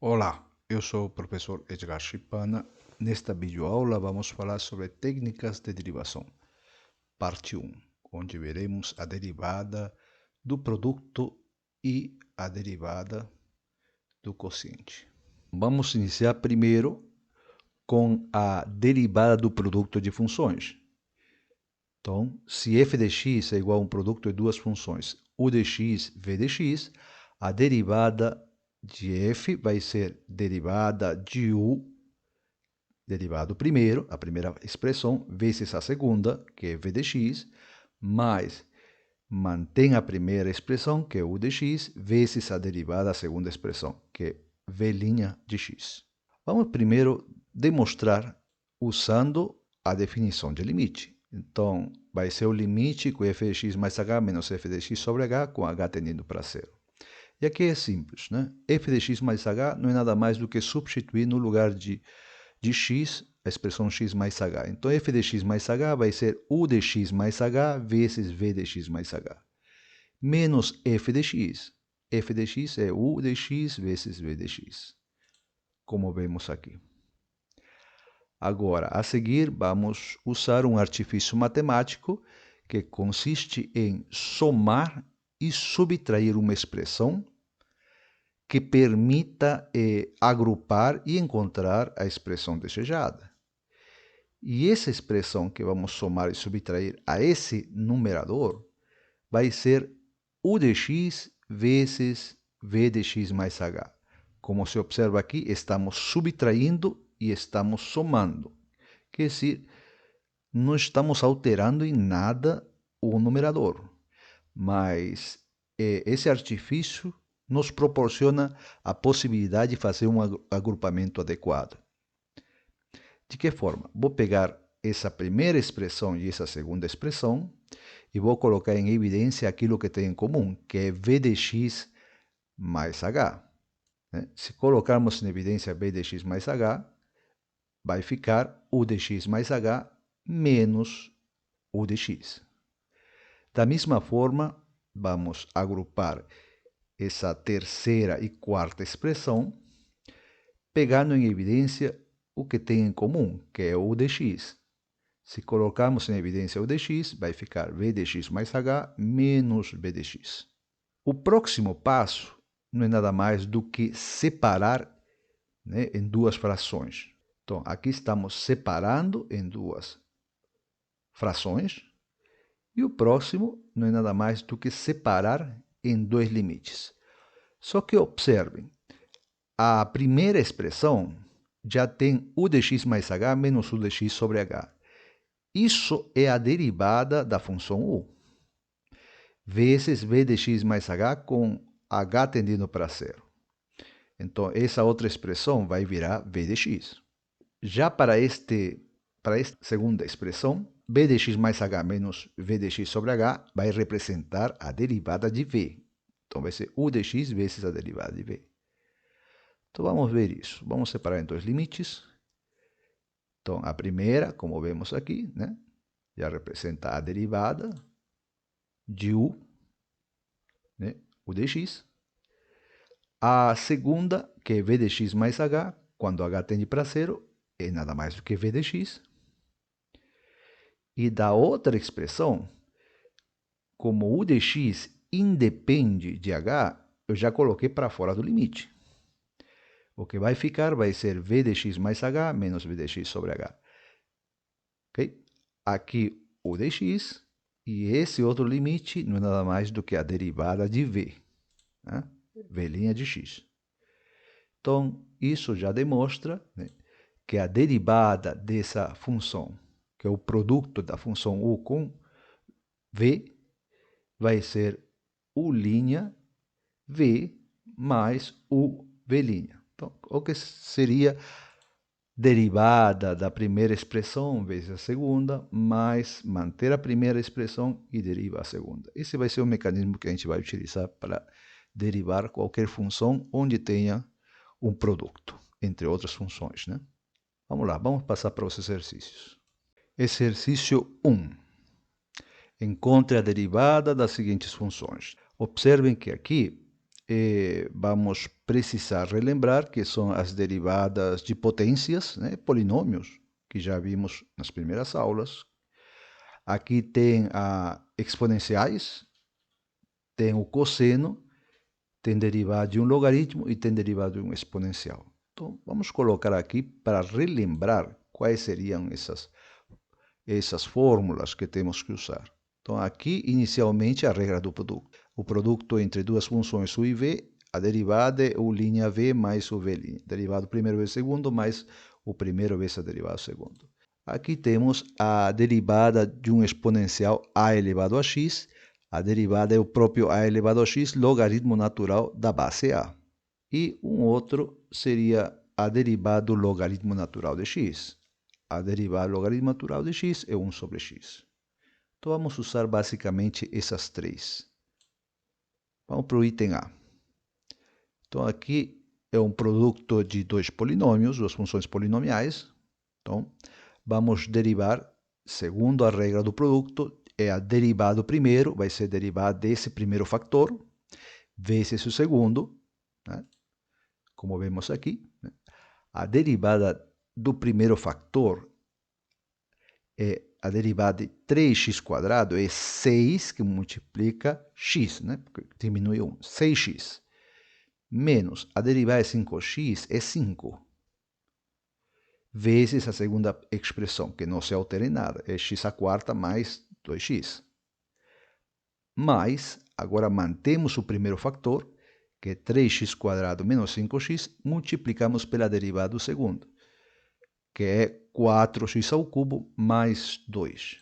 Olá, eu sou o professor Edgar Chipana. Nesta videoaula vamos falar sobre técnicas de derivação, parte 1, onde veremos a derivada do produto e a derivada do quociente. Vamos iniciar primeiro com a derivada do produto de funções. Então, se f de x é igual a um produto de duas funções, u de x, v de x, a derivada de f vai ser derivada de u, derivado primeiro, a primeira expressão, vezes a segunda, que é v de x, mais mantém a primeira expressão, que é u de x, vezes a derivada da segunda expressão, que é v' de x. Vamos primeiro demonstrar usando a definição de limite. Então, vai ser o limite com f de x mais h menos f de x sobre h, com h tendendo para zero. E aqui é simples, né? F de x mais h não é nada mais do que substituir no lugar de x, a expressão x mais h. Então, f de x mais h vai ser u de x mais h vezes v de x mais h. Menos f de x. F de x é u de x vezes v de x, como vemos aqui. Agora, a seguir, vamos usar um artifício matemático que consiste em somar e subtrair uma expressão que permita agrupar e encontrar a expressão desejada. E essa expressão que vamos somar e subtrair a esse numerador vai ser u de x vezes v de x mais h. Como se observa aqui, estamos subtraindo e estamos somando. Quer dizer, não estamos alterando em nada o numerador, mas esse artifício nos proporciona a possibilidade de fazer um agrupamento adequado. De que forma? Vou pegar essa primeira expressão e essa segunda expressão e vou colocar em evidência aquilo que tem em comum, que é v de x mais h. Se colocarmos em evidência v de x mais h, vai ficar u de x mais h menos u de x. Da mesma forma, vamos agrupar essa terceira e quarta expressão, pegando em evidência o que tem em comum, que é o de x. Se colocarmos em evidência o de x, vai ficar v de x mais h menos v de x. O próximo passo não é nada mais do que separar, né, em duas frações. Então, aqui estamos separando em duas frações, e o próximo não é nada mais do que separar em dois limites. Só que observem, a primeira expressão já tem u de x mais h menos u de x sobre h. Isso é a derivada da função u, vezes v de x mais h com h tendendo para zero. Então, essa outra expressão vai virar v de x. Já para esta segunda expressão, v de x mais h menos v de x sobre h vai representar a derivada de v. Então, vai ser u de x vezes a derivada de v. Então, vamos ver isso. Vamos separar em dois limites. Então, a primeira, como vemos aqui, né, já representa a derivada de u, né, u de x. A segunda, que é v de x mais h, quando h tende para zero, é nada mais do que v de x. E da outra expressão, como u de x independe de h, eu já coloquei para fora do limite. O que vai ficar vai ser v de x mais h menos v de x sobre h. Okay? Aqui u de x, e esse outro limite não é nada mais do que a derivada de v, né? V' de x. Então, isso já demonstra, né, que a derivada dessa função, que é o produto da função u com v, vai ser u' v mais u v'. Então, o que seria derivada da primeira expressão vezes a segunda, mais manter a primeira expressão e derivar a segunda. Esse vai ser o mecanismo que a gente vai utilizar para derivar qualquer função onde tenha um produto, entre outras funções, né? Vamos lá, vamos passar para os exercícios. Exercício 1. Encontre a derivada das seguintes funções. Observem que aqui vamos precisar relembrar que são as derivadas de potências, né, polinômios, que já vimos nas primeiras aulas. Aqui tem exponenciais, tem o cosseno, tem derivada de um logaritmo e tem derivada de um exponencial. Então, vamos colocar aqui para relembrar quais seriam essas fórmulas que temos que usar. Então, aqui, inicialmente, a regra do produto. O produto entre duas funções u e v, a derivada é u' v mais u v'. Derivado primeiro vezes segundo mais o primeiro vezes a derivada segundo. Aqui temos a derivada de um exponencial a elevado a x. A derivada é o próprio a elevado a x, logaritmo natural da base a. E um outro seria a derivada do logaritmo natural de x. A derivada do logaritmo natural de x é 1 sobre x. Então, vamos usar basicamente essas três. Vamos para o item A. Então, aqui é um produto de dois polinômios, duas funções polinomiais. Então, vamos derivar, segundo a regra do produto, é a derivada do primeiro, vai ser derivada desse primeiro fator, vezes o segundo, né? Como vemos aqui. Né? A derivada do primeiro fator é a derivada de 3x² é 6 que multiplica x, né? Porque diminui 1, 6x. Menos a derivada de 5x é 5. Vezes a segunda expressão, que não se altera em nada, é x² mais 2x. Mas, agora mantemos o primeiro fator, que é 3x² menos 5x, multiplicamos pela derivada do segundo, que é 4x² mais 2.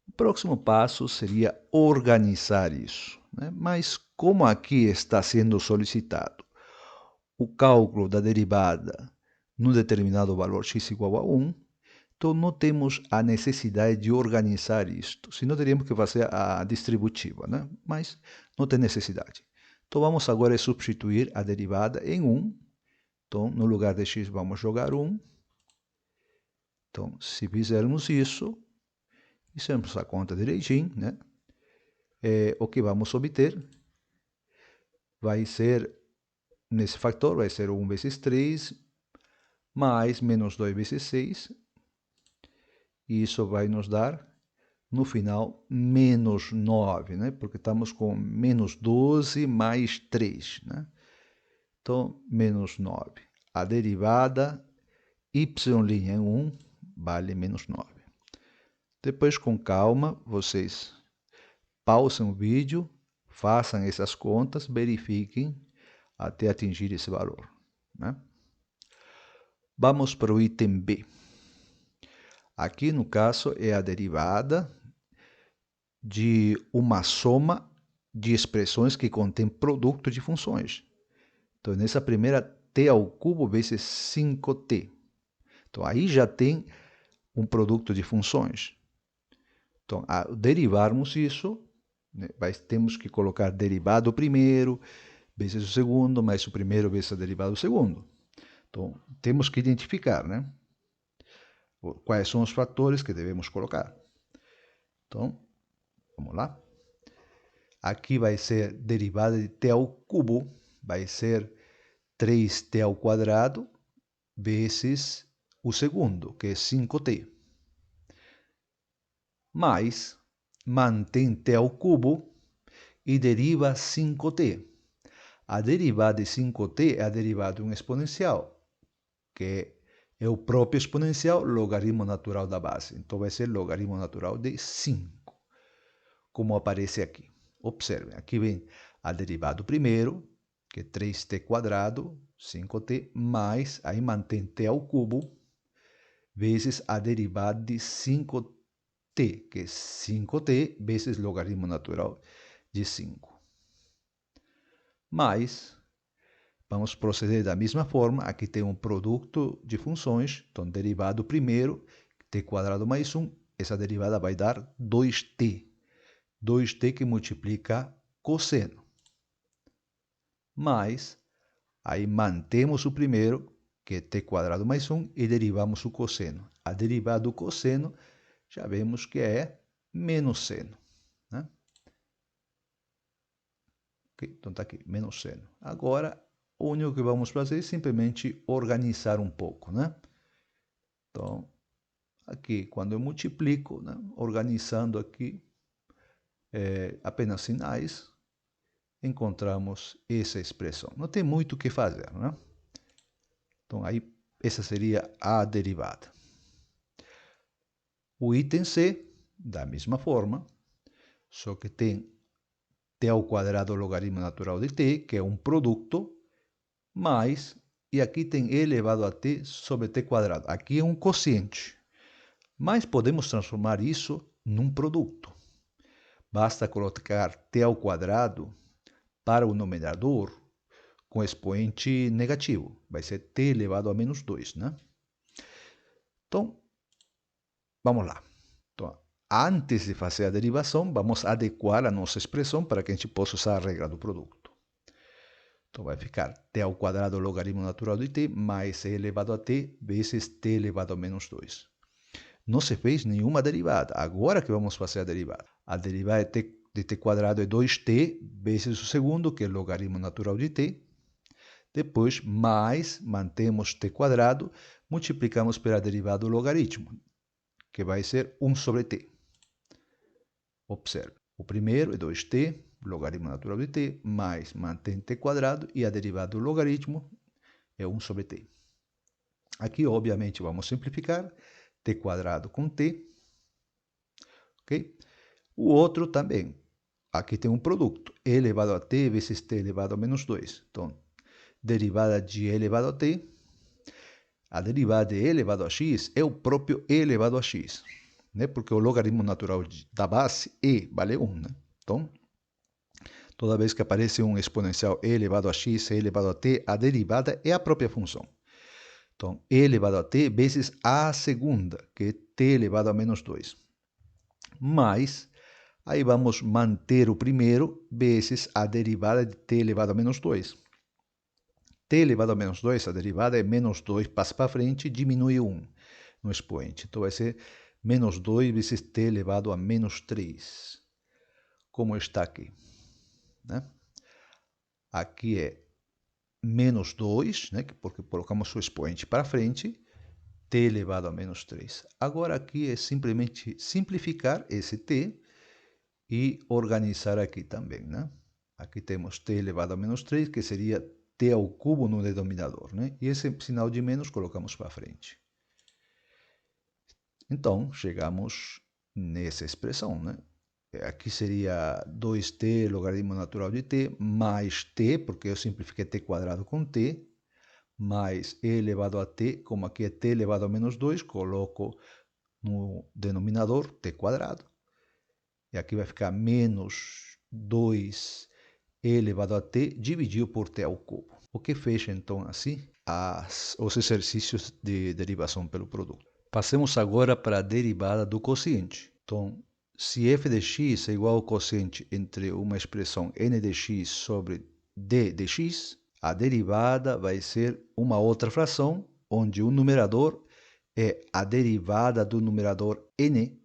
O próximo passo seria organizar isso, né? Mas como aqui está sendo solicitado o cálculo da derivada num determinado valor x igual a 1, então não temos a necessidade de organizar isto, senão teríamos que fazer a distributiva, né? Mas não tem necessidade. Então vamos agora substituir a derivada em 1. Então, no lugar de x, vamos jogar 1. Então, se fizermos isso, fizemos a conta direitinho, né? O que vamos obter vai ser, nesse fator, vai ser 1 vezes 3, mais menos 2 vezes 6. E isso vai nos dar, no final, menos 9, né? Porque estamos com menos 12 mais 3, né? Então, menos 9. A derivada y' em 1 vale menos 9. Depois, com calma, vocês pausem o vídeo, façam essas contas, verifiquem até atingir esse valor, né? Vamos para o item B. Aqui, no caso, é a derivada de uma soma de expressões que contém produto de funções. Então, nessa primeira, t ao cubo vezes 5t. Então, aí já tem um produto de funções. Então, ao derivarmos isso, né, temos que colocar derivado primeiro, vezes o segundo, mais o primeiro vezes a derivada do segundo. Então, temos que identificar, né, quais são os fatores que devemos colocar. Então, vamos lá. Aqui vai ser derivada de t ao cubo, vai ser 3t² vezes o segundo, que é 5t. Mais, mantém t ao cubo e deriva 5t. A derivada de 5t é a derivada de um exponencial, que é o próprio exponencial logaritmo natural da base. Então, vai ser logaritmo natural de 5, como aparece aqui. Observem, aqui vem a derivada do primeiro, que é 3t², 5t, mais, aí mantém t ao cubo, vezes a derivada de 5t, que é 5t vezes logaritmo natural de 5. Mas, vamos proceder da mesma forma, aqui tem um produto de funções, então derivado primeiro, t² mais 1, essa derivada vai dar 2t. 2t que multiplica cosseno. Mas, aí mantemos o primeiro, que é t² mais 1, e derivamos o cosseno. A derivada do cosseno, já vemos que é menos seno, né? Okay? Então está aqui, menos seno. Agora, o único que vamos fazer é simplesmente organizar um pouco, né? Então, aqui, quando eu multiplico, né, organizando aqui apenas sinais, encontramos essa expressão. Não tem muito o que fazer, né? Então, aí, essa seria a derivada. O item C, da mesma forma, só que tem t ao quadrado logaritmo natural de t, que é um produto, mais, e aqui tem e elevado a t sobre t quadrado. Aqui é um quociente, mas podemos transformar isso num produto. Basta colocar t ao quadrado para o numerador com expoente negativo. Vai ser t elevado a menos 2, né? Então, vamos lá. Então, antes de fazer a derivação, vamos adequar a nossa expressão para que a gente possa usar a regra do produto. Então, vai ficar t ao quadrado logaritmo natural de t mais e elevado a t vezes t elevado a menos 2. Não se fez nenhuma derivada. Agora que vamos fazer a derivada. A derivada de t quadrado é 2t vezes o segundo, que é o logaritmo natural de t. Depois, mais, mantemos t quadrado, multiplicamos pela derivada do logaritmo, que vai ser 1 sobre t. Observe, o primeiro é 2t, logaritmo natural de t, mais mantém t quadrado e a derivada do logaritmo é 1 sobre t. Aqui, obviamente, vamos simplificar, t quadrado com t, ok? O outro também, aqui tem um produto, e elevado a t vezes t elevado a menos 2. Então, derivada de e elevado a t, a derivada de e elevado a x é o próprio e elevado a x, né? Porque o logaritmo natural da base, e, vale 1, né? Então, toda vez que aparece um exponencial e elevado a x, e elevado a t, a derivada é a própria função. Então, e elevado a t vezes a segunda, que é t elevado a menos 2. Mas, aí vamos manter o primeiro vezes a derivada de t elevado a menos 2. t elevado a menos 2, a derivada é menos 2, passa para frente, diminui 1 no expoente. Então, vai ser menos 2 vezes t elevado a menos 3, como está aqui, né? Aqui é menos 2, né, porque colocamos o expoente para frente, t elevado a menos 3. Agora, aqui é simplesmente simplificar esse t e organizar aqui também, né? Aqui temos t elevado a menos 3, que seria t ao cubo no denominador, né? E esse sinal de menos colocamos para frente. Então, chegamos nessa expressão, né? Aqui seria 2t logaritmo natural de t mais t, porque eu simplifiquei t quadrado com t, mais e elevado a t, como aqui é t elevado a menos 2, coloco no denominador t quadrado. E aqui vai ficar menos 2 elevado a t dividido por t ao cubo. O que fecha, então, assim, os exercícios de derivação pelo produto. Passemos agora para a derivada do quociente. Então, se f de x é igual ao quociente entre uma expressão n de x sobre d de x, a derivada vai ser uma outra fração, onde o numerador é a derivada do numerador n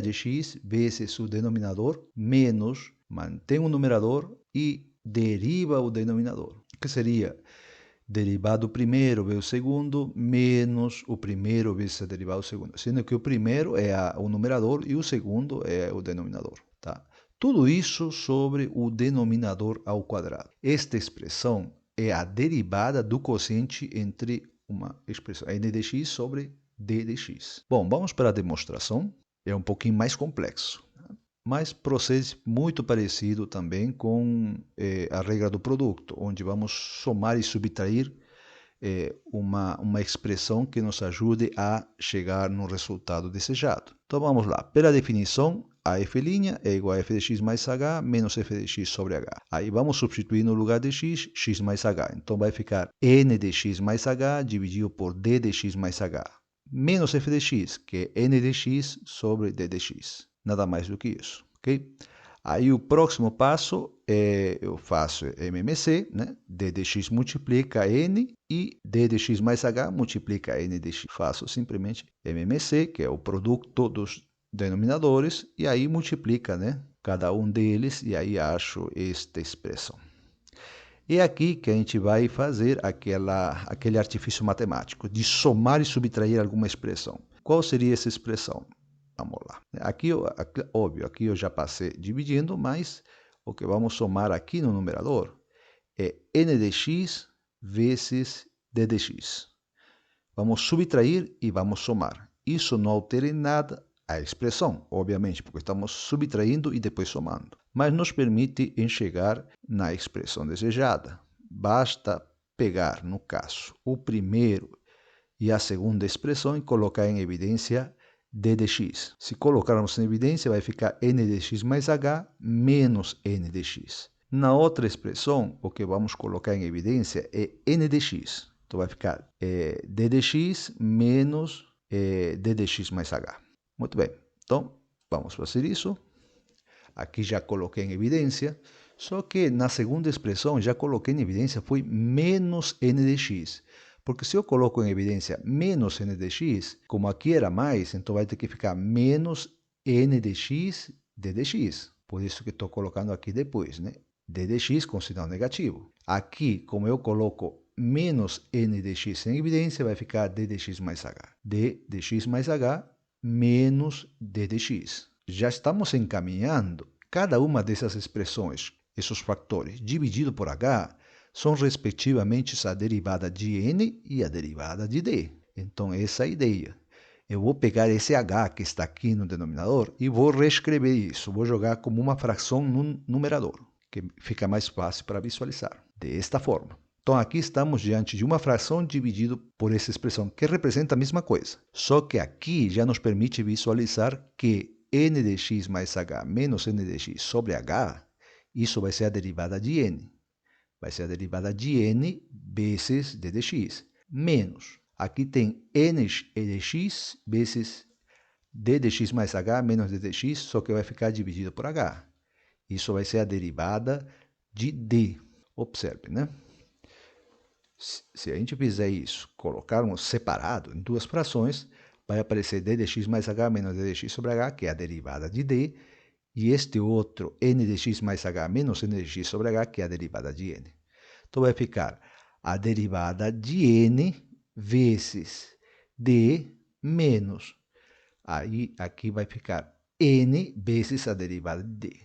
de x vezes o denominador, menos, mantém o numerador e deriva o denominador, que seria derivado do primeiro vezes o segundo, menos o primeiro vezes a derivada do segundo, sendo que o primeiro é o numerador e o segundo é o denominador, tá? Tudo isso sobre o denominador ao quadrado. Esta expressão é a derivada do quociente entre uma expressão n de x sobre d de x. Bom, vamos para a demonstração. É um pouquinho mais complexo, mas procede muito parecido também com a regra do produto, onde vamos somar e subtrair uma expressão que nos ajude a chegar no resultado desejado. Então vamos lá. Pela definição, a f' é igual a f de x mais h menos f de x sobre h. Aí vamos substituir no lugar de x, x mais h. Então vai ficar n de x mais h dividido por d de x mais h. Menos f de x, que é n de x sobre d de x. Nada mais do que isso, ok? Aí o próximo passo eu faço MMC, né? D de x multiplica n e d de x mais h multiplica n de x. Faço simplesmente MMC, que é o produto dos denominadores e aí multiplica, né, cada um deles e aí acho esta expressão. É aqui que a gente vai fazer aquele artifício matemático de somar e subtrair alguma expressão. Qual seria essa expressão? Vamos lá. Aqui, óbvio, aqui eu já passei dividindo, mas o que vamos somar aqui no numerador é n de x vezes d de x. Vamos subtrair e vamos somar. Isso não altera em nada a expressão, obviamente, porque estamos subtraindo e depois somando. Mas nos permite enxergar na expressão desejada. Basta pegar, no caso, o primeiro e a segunda expressão e colocar em evidência d de x. Se colocarmos em evidência, vai ficar n de x mais h menos n de x. Na outra expressão, o que vamos colocar em evidência é n de x. Então, vai ficar d de x menos d de x mais h. Muito bem. Então, vamos fazer isso. Aqui já coloquei em evidência. Só que na segunda expressão, já coloquei em evidência, foi menos n de x. Porque se eu coloco em evidência menos n de x, como aqui era mais, então vai ter que ficar menos n de x d de x. Por isso que estou colocando aqui depois, né? D de x com sinal negativo. Aqui, como eu coloco menos n de x em evidência, vai ficar d de x mais h. D de x mais h menos d de x. Já estamos encaminhando cada uma dessas expressões, esses fatores, dividido por h, são respectivamente a derivada de n e a derivada de d. Então, essa é a ideia. Eu vou pegar esse h que está aqui no denominador e vou reescrever isso. Vou jogar como uma fração no numerador, que fica mais fácil para visualizar. Desta forma. Então, aqui estamos diante de uma fração dividida por essa expressão, que representa a mesma coisa. Só que aqui já nos permite visualizar que n de x mais h menos n de x sobre h, isso vai ser a derivada de n. Vai ser a derivada de n vezes d de x. Menos, aqui tem n de x vezes d de x mais h menos d de x, só que vai ficar dividido por h. Isso vai ser a derivada de d. Observe, né? Se a gente fizer isso, colocarmos separado em duas frações, vai aparecer d de x mais h menos d de x sobre h, que é a derivada de d, e este outro n de x mais h menos n de x sobre h, que é a derivada de n. Então, vai ficar a derivada de n vezes d menos. Aí, aqui vai ficar n vezes a derivada de d.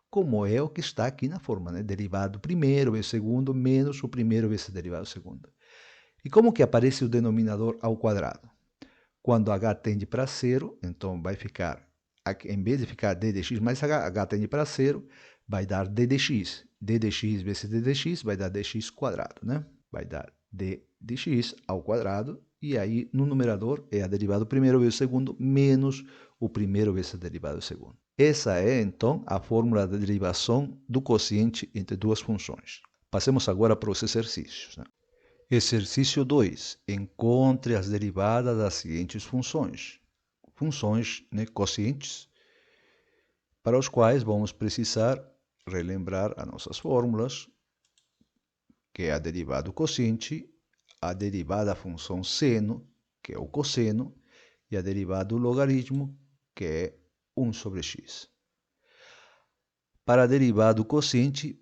Como é o que está aqui na forma, né? Derivado primeiro vezes segundo menos o primeiro vezes derivado segundo. E como que aparece o denominador ao quadrado? Quando h tende para zero, então vai ficar, aqui, em vez de ficar d de x mais h tende para zero, vai dar d de x. D de x vezes d de x vai dar dx quadrado, né? Vai dar d de x ao quadrado, e aí no numerador é a derivada do primeiro vezes o segundo menos o primeiro vezes a derivada do segundo. Essa é, então, a fórmula da derivação do quociente entre duas funções. Passemos agora para os exercícios, né? Exercício 2. Encontre as derivadas das seguintes funções. Funções, né, quocientes, para os quais vamos precisar relembrar as nossas fórmulas, que é a derivada do quociente, a derivada da função seno, que é o cosseno, e a derivada do logaritmo, que é 1 sobre x. Para a derivada do quociente,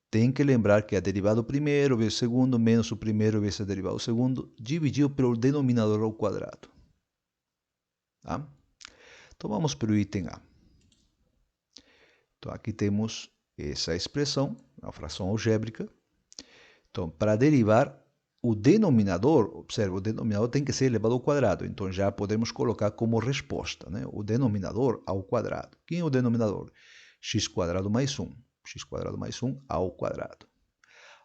tem que lembrar que a derivada do primeiro vezes o segundo menos o primeiro vezes a derivada do segundo, dividido pelo denominador ao quadrado. Tá? Então, vamos para o item A. Então, aqui temos essa expressão, a fração algébrica. Então, para derivar, o denominador, observe, o denominador tem que ser elevado ao quadrado. Então, já podemos colocar como resposta, né, o denominador ao quadrado. Quem é o denominador? X quadrado mais 1. X quadrado mais 1 ao quadrado.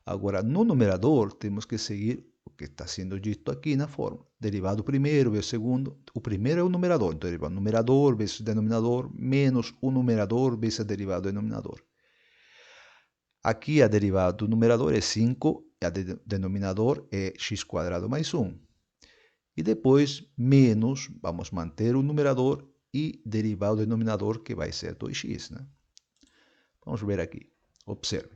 Agora, no numerador, temos que seguir o que está sendo dito aqui na fórmula. Derivado primeiro vezes o segundo. O primeiro é o numerador. Então, derivado numerador vezes o denominador menos o numerador vezes a derivada do denominador. Aqui a derivada do numerador é 5, e a denominador é x quadrado mais 1. E depois, menos, vamos manter o numerador e derivar o denominador, que vai ser 2x. Né? Vamos ver aqui. Observe.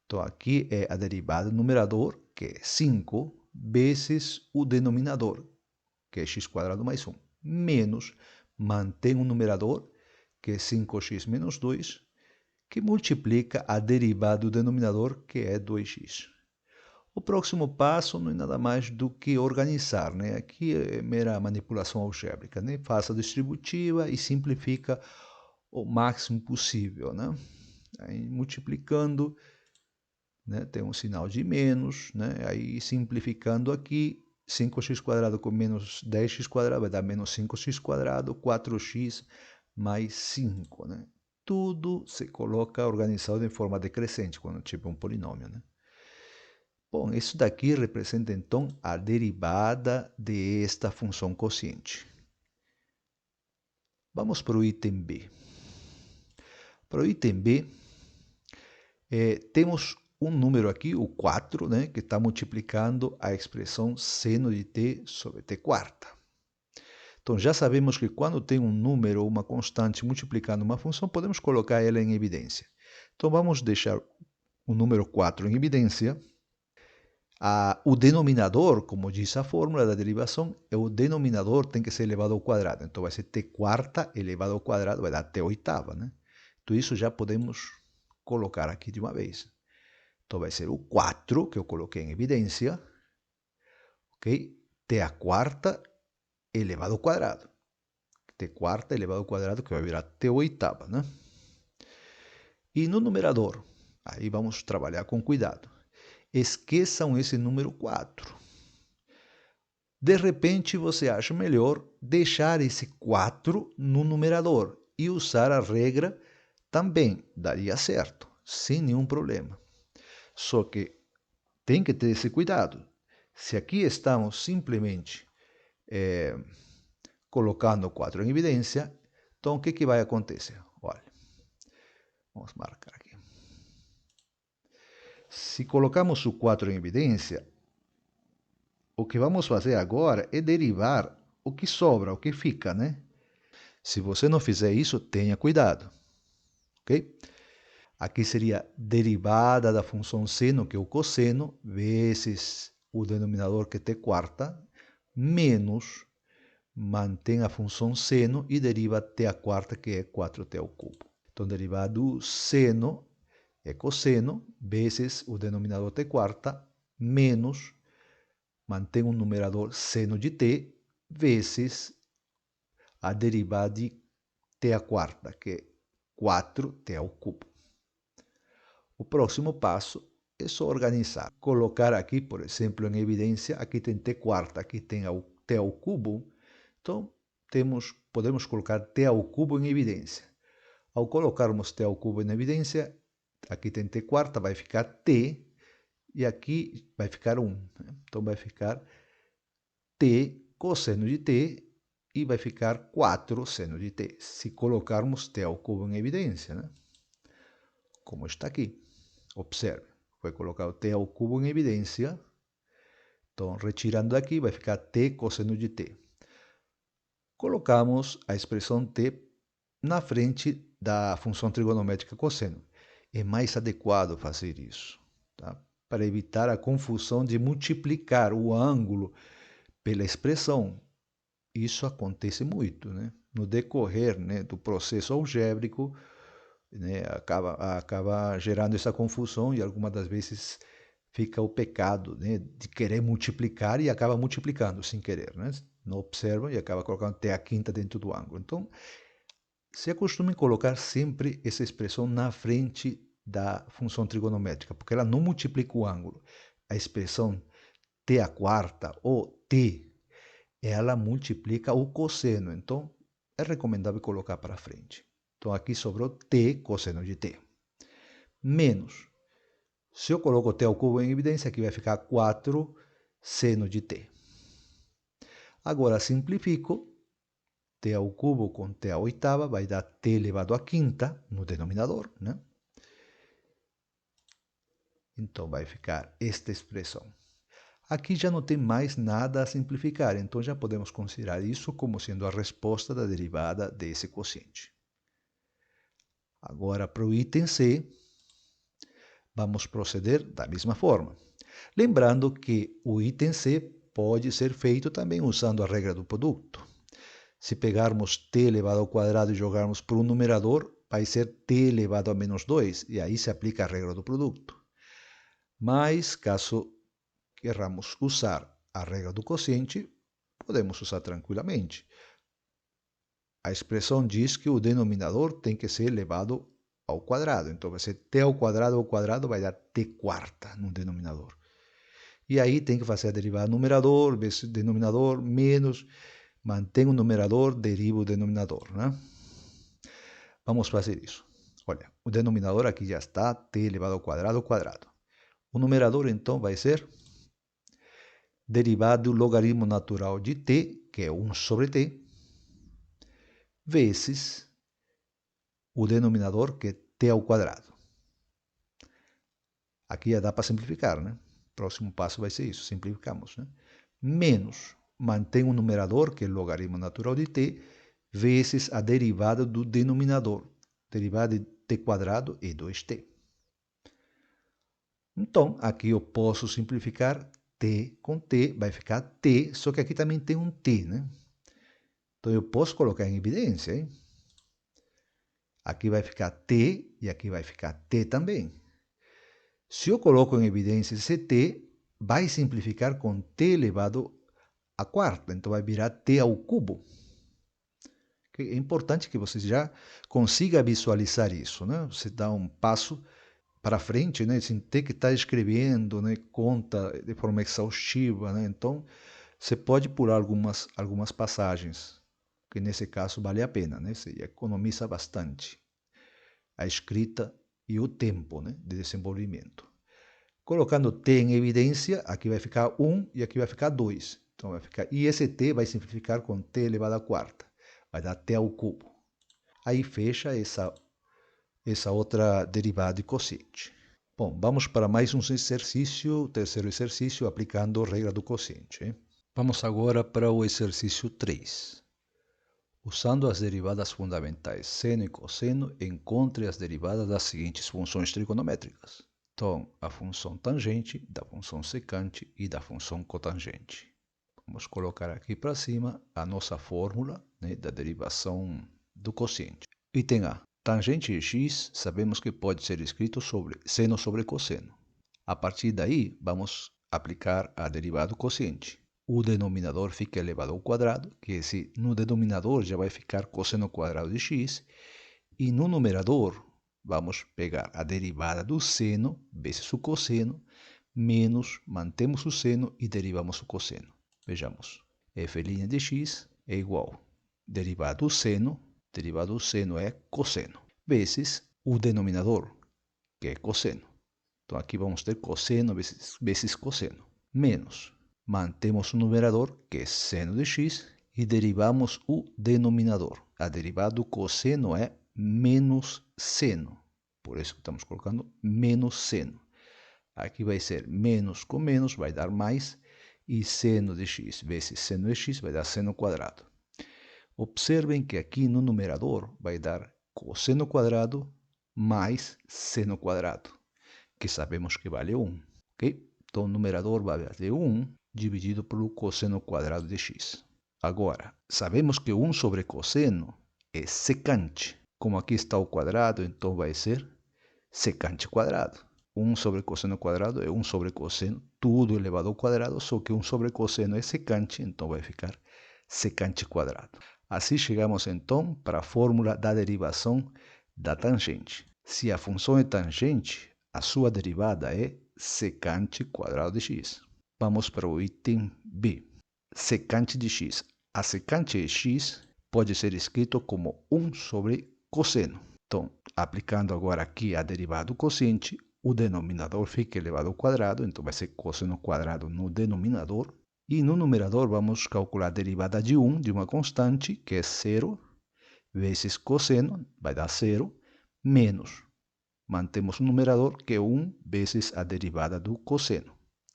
Então, aqui é a derivada do numerador, que é 5, vezes o denominador, que é x quadrado mais 1, menos, mantém um numerador, que é 5x menos 2, que multiplica a derivada do denominador, que é 2x. O próximo passo não é nada mais do que organizar, né? Aqui é mera manipulação algébrica, né? Faça a distributiva e simplifica o máximo possível, né? Aí, multiplicando, né? Tem um sinal de menos, né? Aí simplificando aqui, 5x² com menos 10x² vai dar menos 5x², 4x mais 5, né? Tudo se coloca organizado em forma decrescente, quando tipo um polinômio, né? Bom, isso daqui representa então a derivada desta função quociente. Vamos para o item B. Para o item B, temos um número aqui, o 4, né, que está multiplicando a expressão seno de t sobre t quarta. Então, já sabemos que quando tem um número ou uma constante multiplicando uma função, podemos colocar ela em evidência. Então, vamos deixar o número 4 em evidência. O denominador, como diz a fórmula da derivação, o denominador tem que ser elevado ao quadrado. Então, vai ser t quarta elevado ao quadrado, vai dar t oitava, né? Então, isso já podemos colocar aqui de uma vez. Então, vai ser o 4, que eu coloquei em evidência, ok? T a quarta elevado ao quadrado. T quarta elevado ao quadrado, que vai virar t oitava, né? E no numerador, aí vamos trabalhar com cuidado. Esqueçam esse número 4. De repente, você acha melhor deixar esse 4 no numerador e usar a regra também. Daria certo, sem nenhum problema. Só que tem que ter esse cuidado. Se aqui estamos simplesmente colocando 4 em evidência, então o que vai acontecer? Olha, vamos marcar aqui. Se colocamos o 4 em evidência, o que vamos fazer agora é derivar o que sobra, o que fica, né? Se você não fizer isso, tenha cuidado, ok? Aqui seria derivada da função seno, que é o cosseno, vezes o denominador, que é t quarta, menos, mantém a função seno e deriva t a quarta, que é 4t ao cubo. Então, derivado seno é cosseno, vezes o denominador t quarta, menos, mantém um numerador seno de t, vezes a derivada de t a quarta, que é 4t ao cubo. O próximo passo é só organizar. Colocar aqui, por exemplo, em evidência, aqui tem t quarta, aqui tem t ao cubo. Então, podemos colocar t ao cubo em evidência. Ao colocarmos t ao cubo em evidência, aqui tem t quarta, vai ficar t, e aqui vai ficar 1. Né? Então, vai ficar t cosseno de t, e vai ficar 4 seno de t, se colocarmos t ao cubo em evidência, né? Como está aqui. Observe, foi colocado t ao cubo em evidência, então retirando aqui vai ficar t cosseno de t. Colocamos a expressão t na frente da função trigonométrica cosseno. É mais adequado fazer isso, tá? Para evitar a confusão de multiplicar o ângulo pela expressão. Isso acontece muito, né? No decorrer, né, do processo algébrico, né, acaba gerando essa confusão e algumas das vezes fica o pecado, né, de querer multiplicar e acaba multiplicando sem querer, né? Não observa e acaba colocando até a quinta dentro do ângulo. Então, se acostume colocar sempre essa expressão na frente da função trigonométrica, porque ela não multiplica o ângulo. A expressão t a quarta ou t, ela multiplica o cosseno. Então, é recomendável colocar para frente. Então, aqui sobrou t cosseno de t. Menos. Se eu coloco t ao cubo em evidência, aqui vai ficar 4 seno de t. Agora, simplifico. T ao cubo com t à oitava vai dar t elevado à quinta no denominador, né? Então, vai ficar esta expressão. Aqui já não tem mais nada a simplificar, então já podemos considerar isso como sendo a resposta da derivada desse quociente. Agora, para o item C, vamos proceder da mesma forma. Lembrando que o item C pode ser feito também usando a regra do produto. Se pegarmos t elevado ao quadrado e jogarmos para o numerador, vai ser t elevado a menos 2, e aí se aplica a regra do produto. Mas, caso queramos usar a regra do quociente, podemos usar tranquilamente. A expressão diz que o denominador tem que ser elevado ao quadrado. Então, vai ser t ao quadrado vai dar t quarta no denominador. E aí tem que fazer a derivada numerador, vezes denominador, menos, mantém o numerador, deriva o denominador, né? Vamos fazer isso. Olha, o denominador aqui já está, t elevado ao quadrado. O numerador, então, vai ser derivado do logaritmo natural de t, que é 1 sobre t, vezes o denominador, que é t ao quadrado. Aqui já dá para simplificar, né? Próximo passo vai ser isso, simplificamos, né? Menos, mantém o numerador, que é o logaritmo natural de t, vezes a derivada do denominador. Derivada de t quadrado é 2t. Então, aqui eu posso simplificar t com t, vai ficar t, só que aqui também tem um t, né? Então, eu posso colocar em evidência, hein? Aqui vai ficar t e aqui vai ficar t também. Se eu coloco em evidência esse t, vai simplificar com t elevado a quarta, então vai virar t ao cubo. É importante que você já consiga visualizar isso, né? Você dá um passo para frente, né? Sem ter que estar escrevendo, né? Conta de forma exaustiva, né? Então, você pode pular algumas passagens, que nesse caso vale a pena, né? Você economiza bastante a escrita e o tempo, né? De desenvolvimento. Colocando t em evidência, aqui vai ficar 1 e aqui vai ficar 2. Então, vai ficar, e esse t vai simplificar com t elevado à quarta. Vai dar t ao cubo. Aí fecha essa outra derivada de quociente. Bom, vamos para mais um exercício, o terceiro exercício, aplicando a regra do quociente. Hein? Vamos agora para o exercício 3. Usando as derivadas fundamentais seno e cosseno, encontre as derivadas das seguintes funções trigonométricas. Então, a função tangente, da função secante e da função cotangente. Vamos colocar aqui para cima a nossa fórmula, né, da derivação do quociente. Item A. Tangente de x, sabemos que pode ser escrito sobre seno sobre cosseno. A partir daí, vamos aplicar a derivada do quociente. O denominador fica elevado ao quadrado, que no denominador já vai ficar cosseno quadrado de x, e no numerador vamos pegar a derivada do seno vezes o cosseno, menos, mantemos o seno e derivamos o cosseno. Vejamos, f' de x é igual derivada do seno é cosseno, vezes o denominador, que é cosseno. Então, aqui vamos ter cosseno vezes cosseno, menos, mantemos o numerador, que é seno de x, e derivamos o denominador. A derivada do cosseno é menos seno. Por isso que estamos colocando menos seno. Aqui vai ser menos com menos, vai dar mais, e seno de x vezes seno de x vai dar seno quadrado. Observem que aqui no numerador vai dar cosseno quadrado mais seno quadrado, que sabemos que vale 1. Okay? Então, o numerador vai valer 1 dividido pelo cosseno quadrado de x. Agora, sabemos que 1 sobre cosseno é secante. Como aqui está o quadrado, então vai ser secante quadrado. 1 sobre cosseno quadrado é 1 sobre cosseno, tudo elevado ao quadrado, só que 1 sobre cosseno é secante, então vai ficar secante quadrado. Assim chegamos então para a fórmula da derivação da tangente. Se a função é tangente, a sua derivada é secante quadrado de x. Vamos para o item B. Secante de x. A secante de x pode ser escrito como 1 sobre cosseno. Então, aplicando agora aqui a derivada do quociente, o denominador fica elevado ao quadrado, então vai ser cosseno quadrado no denominador. E no numerador vamos calcular a derivada de 1 de uma constante, que é 0, vezes cosseno, vai dar 0, menos. Mantemos o numerador, que é 1 vezes a derivada do cosseno,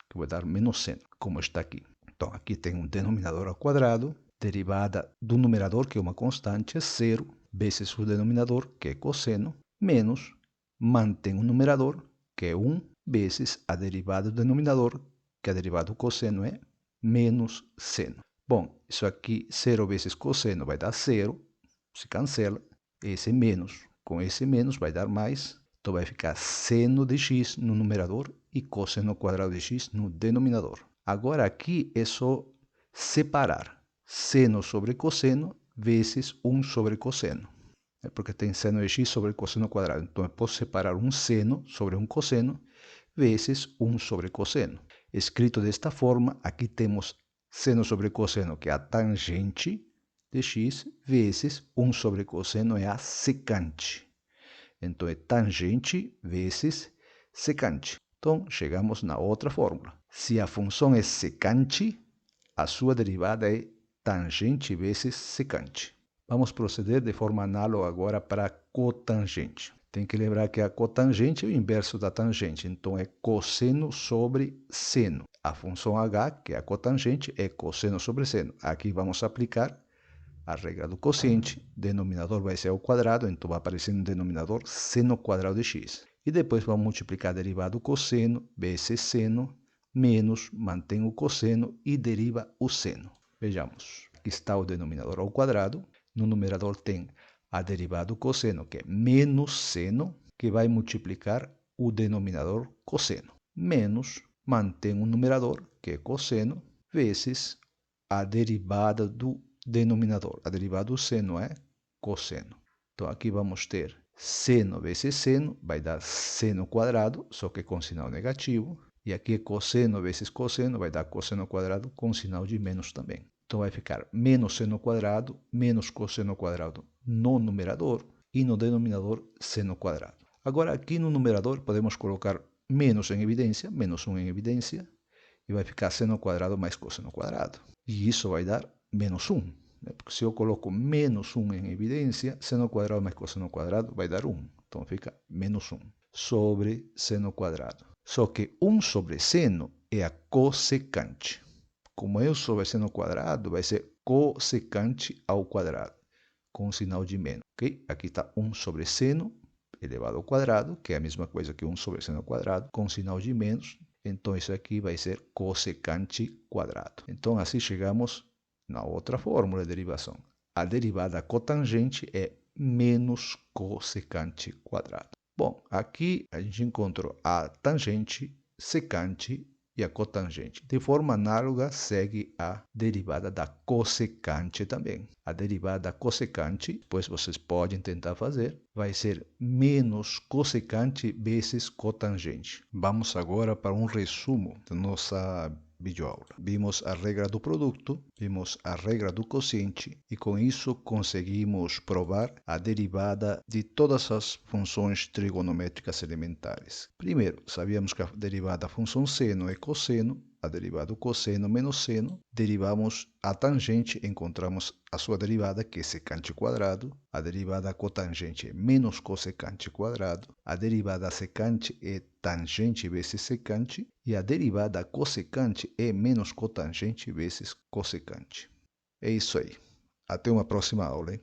que vai dar menos seno, como está aqui. Então, aqui tem um denominador ao quadrado, derivada do numerador, que é uma constante, é 0, vezes o denominador, que é cosseno, menos, mantém o numerador, que é 1, vezes a derivada do denominador, que a derivada do cosseno é menos seno. Bom, isso aqui, 0 vezes cosseno vai dar 0, se cancela. Esse menos, com esse menos vai dar mais. Então vai ficar seno de x no numerador e cosseno quadrado de x no denominador. Agora aqui é só separar seno sobre cosseno vezes 1 sobre cosseno. É porque tem seno de x sobre cosseno quadrado. Então eu posso separar um seno sobre um cosseno vezes 1 sobre cosseno. Escrito desta forma, aqui temos seno sobre cosseno, que é a tangente de x, vezes 1 sobre cosseno é a secante. Então, é tangente vezes secante. Então, chegamos na outra fórmula. Se a função é secante, a sua derivada é tangente vezes secante. Vamos proceder de forma análoga agora para a cotangente. Tem que lembrar que a cotangente é o inverso da tangente, então é cosseno sobre seno. A função h, que é a cotangente, é cosseno sobre seno. Aqui vamos aplicar a regra do quociente, denominador vai ser ao quadrado, então vai aparecer no denominador seno quadrado de x. E depois vamos multiplicar a derivada do cosseno, vezes seno, menos, mantém o cosseno e deriva o seno. Vejamos, aqui está o denominador ao quadrado, no numerador tem a derivada do cosseno, que é menos seno, que vai multiplicar o denominador cosseno, menos, mantém o numerador, que é cosseno, vezes a derivada do denominador. A derivada do seno é cosseno. Então, aqui vamos ter seno vezes seno, vai dar seno quadrado, só que com sinal negativo. E aqui é cosseno vezes cosseno, vai dar cosseno quadrado com sinal de menos também. Então, vai ficar menos seno quadrado, menos cosseno quadrado no numerador e no denominador seno quadrado. Agora, aqui no numerador, podemos colocar menos em evidência, menos 1 em evidência, e vai ficar seno quadrado mais cosseno quadrado. E isso vai dar menos 1. Né? Porque se eu coloco menos 1 em evidência, seno quadrado mais cosseno quadrado vai dar 1. Então fica menos 1 sobre seno quadrado. Só que 1 sobre seno é a cossecante. Como é o sobre seno quadrado, vai ser cossecante ao quadrado, com sinal de menos. Okay? Aqui está 1 sobre seno elevado ao quadrado, que é a mesma coisa que 1 sobre seno quadrado, com sinal de menos. Então, isso aqui vai ser cossecante quadrado. Então, assim chegamos na outra fórmula de derivação. A derivada cotangente é menos cossecante quadrado. Bom, aqui a gente encontrou a tangente, secante e a cotangente. De forma análoga, segue a derivada da cossecante também. A derivada da cossecante, depois vocês podem tentar fazer, vai ser menos cossecante vezes cotangente. Vamos agora para um resumo da nossa videoaula. Vimos a regra do produto, vimos a regra do quociente e com isso conseguimos provar a derivada de todas as funções trigonométricas elementares. Primeiro, sabíamos que a derivada da função seno é cosseno, a derivada do cosseno menos seno, derivamos a tangente, encontramos a sua derivada, que é secante quadrado, a derivada cotangente é menos cossecante quadrado, a derivada secante é tangente vezes secante, e a derivada cossecante é menos cotangente vezes cossecante. É isso aí. Até uma próxima aula, hein?